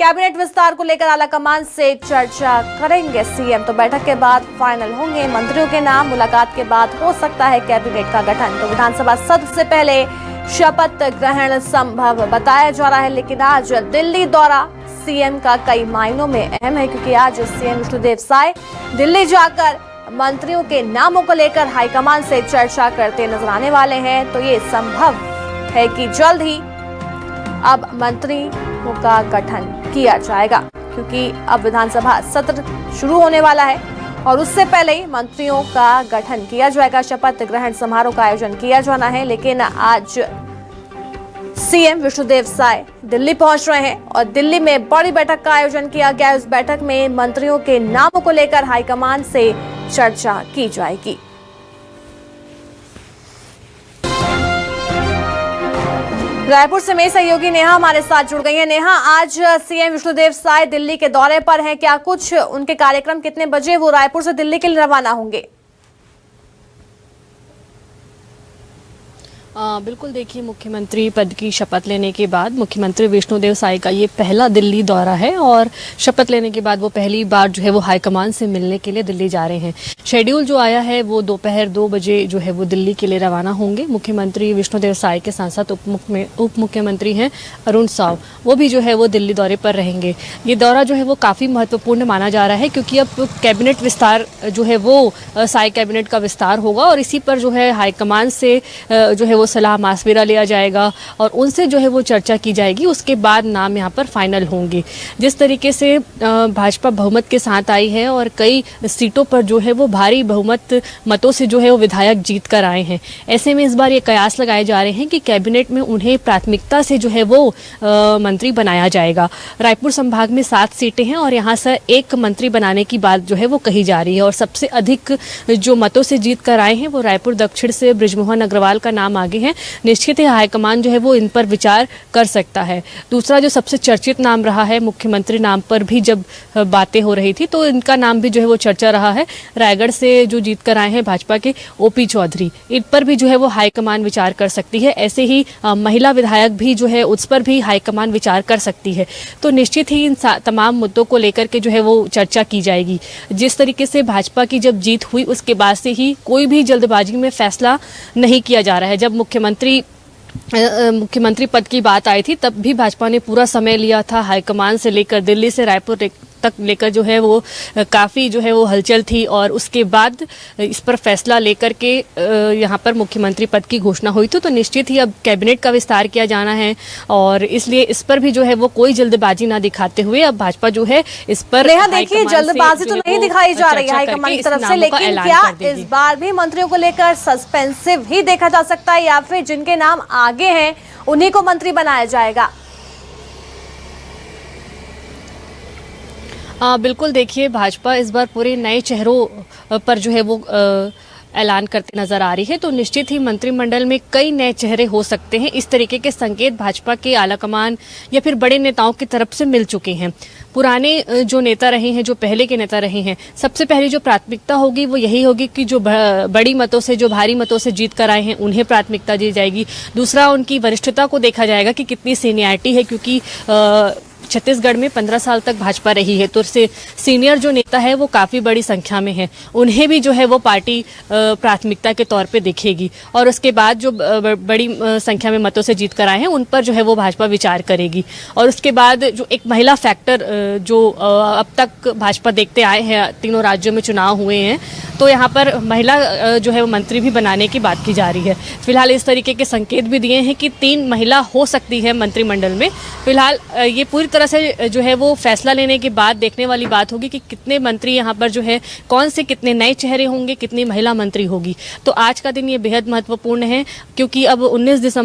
Cabinet विस्तार को लेकर आलाकमान से चर्चा करेंगे सीएम। तो बैठक के बाद फाइनल होंगे मंत्रियों के नाम। मुलाकात के बाद हो सकता है कैबिनेट का गठन। तो विधानसभा सत्र से पहले शपथ ग्रहण संभव बताया जा रहा है, लेकिन आज दिल्ली दौरा सीएम का कई मायनों में अहम है, क्योंकि आज सीएम विष्णुदेव साय दिल्ली जाकर मंत्रियों के नामों को लेकर हाईकमान से चर्चा करते नजर आने वाले हैं। तो ये संभव है कि जल्द ही अब मंत्रियों का गठन किया जाएगा, क्योंकि अब विधानसभा सत्र शुरू होने वाला है और उससे पहले ही मंत्रियों का गठन किया जाएगा। शपथ ग्रहण समारोह का आयोजन किया जाना है, लेकिन आज सीएम विष्णुदेव साय दिल्ली पहुंच रहे हैं और दिल्ली में बड़ी बैठक का आयोजन किया गया। इस बैठक में मंत्रियों के नामों को लेकर हाईकमान से चर्चा की जाएगी। रायपुर से मेरी सहयोगी नेहा हमारे साथ जुड़ गई है। नेहा, आज सीएम विष्णुदेव साय दिल्ली के दौरे पर हैं, क्या कुछ उनके कार्यक्रम, कितने बजे वो रायपुर से दिल्ली के लिए रवाना होंगे? बिल्कुल, देखिए, मुख्यमंत्री पद की शपथ लेने के बाद मुख्यमंत्री विष्णुदेव साय का ये पहला दिल्ली दौरा है और शपथ लेने के बाद वो पहली बार जो है वो हाईकमान से मिलने के लिए दिल्ली जा रहे हैं। शेड्यूल जो आया है वो दोपहर 2 बजे जो है वो दिल्ली के लिए रवाना होंगे। मुख्यमंत्री विष्णुदेव साय के साथ साथ उप मुख्यमंत्री हैं अरुण साव, वो भी जो है वो दिल्ली दौरे पर रहेंगे। ये दौरा जो है वो काफ़ी महत्वपूर्ण माना जा रहा है, क्योंकि अब कैबिनेट विस्तार जो है वो साय कैबिनेट का विस्तार होगा और इसी पर जो है हाईकमान से जो है वो सलाह माशविरा लिया जाएगा और उनसे जो है वो चर्चा की जाएगी। उसके बाद नाम यहाँ पर फाइनल होंगे। जिस तरीके से भाजपा बहुमत के साथ आई है और कई सीटों पर जो है वो भारी बहुमत मतों से जो है वो विधायक जीत कर आए हैं, ऐसे में इस बार ये कयास लगाए जा रहे हैं कि कैबिनेट में उन्हें प्राथमिकता से जो है वो मंत्री बनाया जाएगा। रायपुर संभाग में 7 सीटें हैं और यहाँ से एक मंत्री बनाने की बात जो है वो कही जा रही है और सबसे अधिक जो मतों से जीत कर आए हैं वो रायपुर दक्षिण से बृजमोहन अग्रवाल का नाम आगे है। निश्चित ही हाईकमान जो है वो इन पर विचार कर सकता है। दूसरा जो सबसे चर्चित नाम रहा है, मुख्यमंत्री नाम पर भी जब बातें हो रही थी तो इनका नाम भी जो है वो चर्चा रहा है। रायगढ़ से जो जीत कर आए हैं भाजपा के ओपी चौधरी, इन पर भी जो है वो हाईकमान विचार कर सकती है। ऐसे ही महिला विधायक भी जो है उस पर भी हाईकमान विचार कर सकती है। तो निश्चित ही इन तमाम मुद्दों को लेकर के जो है वो चर्चा की जाएगी। जिस तरीके से भाजपा की जब जीत हुई उसके बाद से ही कोई भी जल्दबाजी में फैसला नहीं किया जा रहा है। जब मुख्यमंत्री पद की बात आई थी तब भी भाजपा ने पूरा समय लिया था। हाईकमान से लेकर दिल्ली से रायपुर तक लेकर जो है वो काफ़ी जो है वो हलचल थी और उसके बाद इस पर फैसला लेकर के यहाँ पर मुख्यमंत्री पद की घोषणा हुई थी। तो निश्चित ही अब कैबिनेट का विस्तार किया जाना है और इसलिए इस पर भी जो है वो कोई जल्दबाजी ना दिखाते हुए अब भाजपा जो है इस पर देखिए, जल्दबाजी तो नहीं दिखाई जा रही है हाईकमान की तरफ से, लेकिन क्या इस बार भी मंत्रियों को लेकर सस्पेंसिव ही देखा जा सकता है या फिर जिनके नाम आगे हैं उन्हीं को मंत्री बनाया जाएगा? बिल्कुल, देखिए, भाजपा इस बार पूरे नए चेहरों पर जो है वो ऐलान करती नजर आ रही है। तो निश्चित ही मंत्रिमंडल में कई नए चेहरे हो सकते हैं। इस तरीके के संकेत भाजपा के आलाकमान या फिर बड़े नेताओं की तरफ से मिल चुके हैं। पुराने जो नेता रहे हैं, जो पहले के नेता रहे हैं, सबसे पहले जो प्राथमिकता होगी वो यही होगी कि जो बड़ी मतों से, जो भारी मतों से जीत कर आए हैं उन्हें प्राथमिकता दी जाएगी। दूसरा, उनकी वरिष्ठता को देखा जाएगा कि कितनी सीनियरिटी है, क्योंकि छत्तीसगढ़ में 15 साल तक भाजपा रही है। तो सीनियर जो नेता है वो काफ़ी बड़ी संख्या में है, उन्हें भी जो है वो पार्टी प्राथमिकता के तौर पे देखेगी और उसके बाद जो बड़ी संख्या में मतों से जीत कर आए हैं उन पर जो है वो भाजपा विचार करेगी। और उसके बाद जो एक महिला फैक्टर जो अब तक भाजपा देखते आए हैं, तीनों राज्यों में चुनाव हुए हैं तो यहाँ पर महिला जो है वो मंत्री भी बनाने की बात की जा रही है। फिलहाल इस तरीके के संकेत भी दिए हैं कि 3 महिला हो सकती है मंत्रिमंडल में। फिलहाल ये पूरी तरह से जो है वो फैसला लेने के बाद देखने वाली बात होगी कि कितने मंत्री यहाँ पर जो है, कौन से कितने नए चेहरे होंगे, कितनी महिला मंत्री होगी। तो आज का दिन ये बेहद महत्वपूर्ण है, क्योंकि अब 19 दिसंबर